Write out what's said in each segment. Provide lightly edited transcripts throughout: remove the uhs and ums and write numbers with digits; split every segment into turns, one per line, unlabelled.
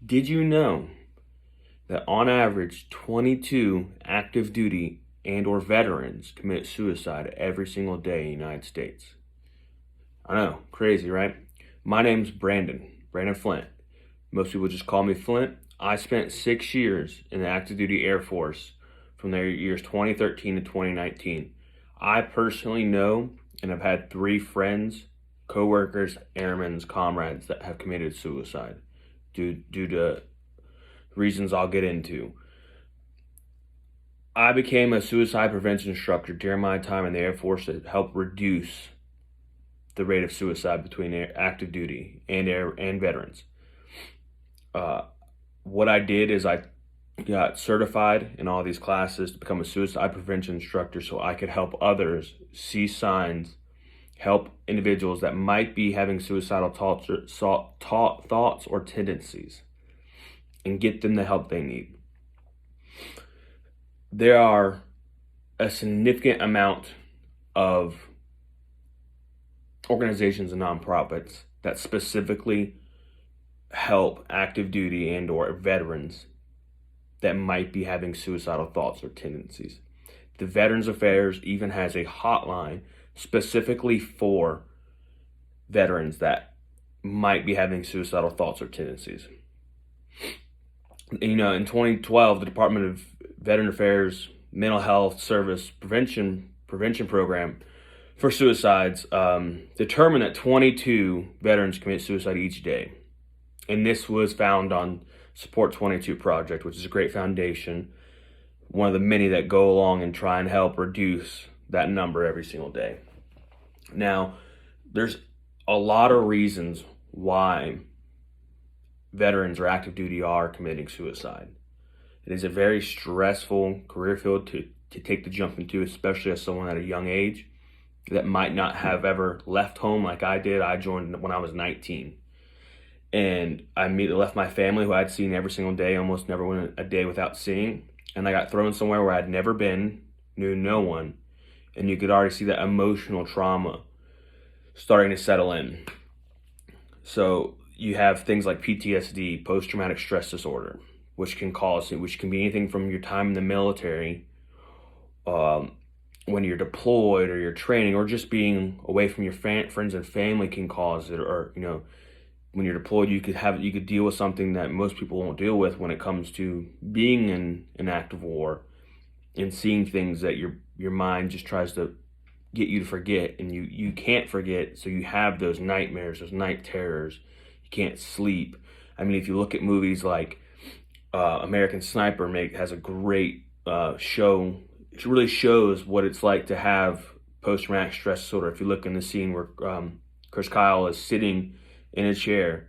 Did you know that on average 22 active duty and or veterans commit suicide every single day in the United States? I know, crazy, right? My name's Brandon Flint. Most people just call me Flint. I spent 6 years in the active duty Air Force from the years 2013 to 2019. I personally know and have had 3 friends, coworkers, airmen, comrades that have committed suicide due to reasons I'll get into. I became a suicide prevention instructor during my time in the Air Force to help reduce the rate of suicide between active duty and veterans. What I did is I got certified in all these classes to become a suicide prevention instructor so I could help others see signs, help individuals that might be having suicidal thoughts or tendencies, and get them the help they need. There are a significant amount of organizations and nonprofits that specifically help active duty and or veterans that might be having suicidal thoughts or tendencies. The Veterans Affairs even has a hotline specifically for veterans that might be having suicidal thoughts or tendencies. In 2012, the Department of Veteran Affairs Mental Health Service Prevention Program for suicides determined that 22 veterans commit suicide each day. And this was found on Support 22 Project, which is a great foundation, one of the many that go along and try and help reduce that number every single day. Now, there's a lot of reasons why veterans or active duty are committing suicide. It is a very stressful career field to take the jump into, especially as someone at a young age that might not have ever left home like I did. I joined when I was 19. And I immediately left my family, who I'd seen every single day, almost never went a day without seeing. And I got thrown somewhere where I'd never been, knew no one. And you could already see that emotional trauma starting to settle in. So you have things like PTSD, post-traumatic stress disorder, which can be anything from your time in the military, when you're deployed or you're training, or just being away from your friends and family can cause it. Or when you're deployed, you could deal with something that most people won't deal with when it comes to being in an active war and seeing things that your mind just tries to get you to forget, and you can't forget, so you have those nightmares, those night terrors. You can't sleep. I mean, if you look at movies like American Sniper has a great show. It really shows what it's like to have post-traumatic stress disorder. If you look in the scene where Chris Kyle is sitting in a chair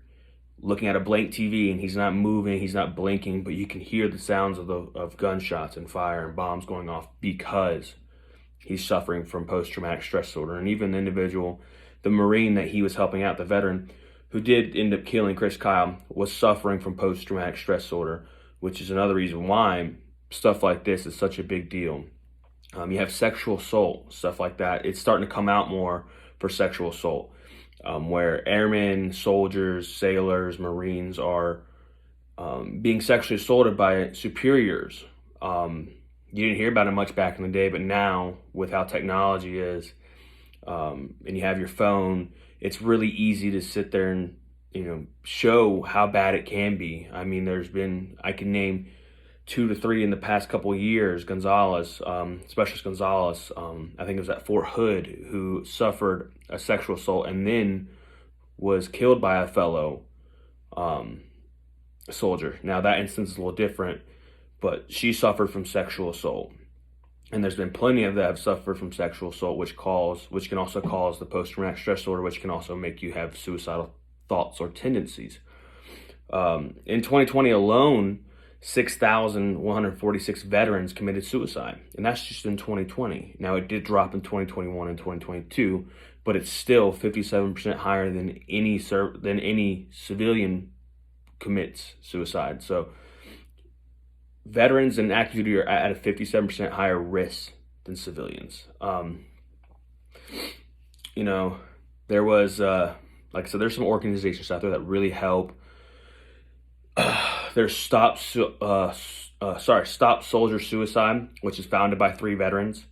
looking at a blank TV, and he's not moving, he's not blinking, but you can hear the sounds of gunshots and fire and bombs going off because he's suffering from post-traumatic stress disorder. And even the individual, the Marine that he was helping out, the veteran who did end up killing Chris Kyle, was suffering from post-traumatic stress disorder, which is another reason why stuff like this is such a big deal. You have sexual assault, stuff like that. It's starting to come out more for sexual assault. Where airmen, soldiers, sailors, Marines are being sexually assaulted by superiors. You didn't hear about it much back in the day, but now with how technology is, and you have your phone, it's really easy to sit there and show how bad it can be. I mean, I can name 2 to 3 in the past couple of years. Specialist Gonzalez, I think it was at Fort Hood, who suffered a sexual assault and then was killed by a fellow soldier. Now that instance is a little different, but she suffered from sexual assault. And there's been plenty of that have suffered from sexual assault, which can also cause the post-traumatic stress disorder, which can also make you have suicidal thoughts or tendencies. In 2020 alone, 6,146 veterans committed suicide, and that's just in 2020. Now, it did drop in 2021 and 2022, but it's still 57% higher than any civilian commits suicide. So veterans and active duty are at a 57% higher risk than civilians. There was, like I said, there's some organizations out there that really help There's Stop Soldier Suicide, which is founded by three veterans,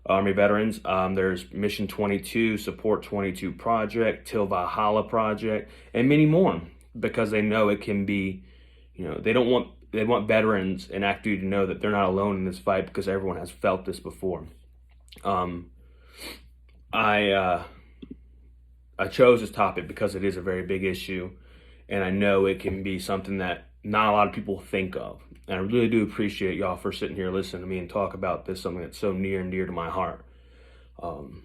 Army veterans. There's Mission 22, Support 22 Project, Till Valhalla Project, and many more, because they know it can be, they want veterans and active duty to know that they're not alone in this fight, because everyone has felt this before. Um, I I chose this topic because it is a very big issue, and I know it can be something that not a lot of people think of. And I really do appreciate y'all for sitting here listening to me and talk about this, something that's so near and dear to my heart. Um,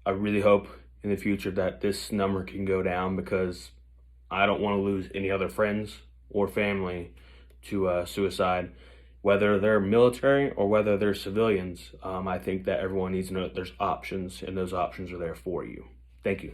I really hope in the future that this number can go down, because I don't want to lose any other friends or family to suicide, whether they're military or whether they're civilians. I think that everyone needs to know that there's options, and those options are there for you. Thank you.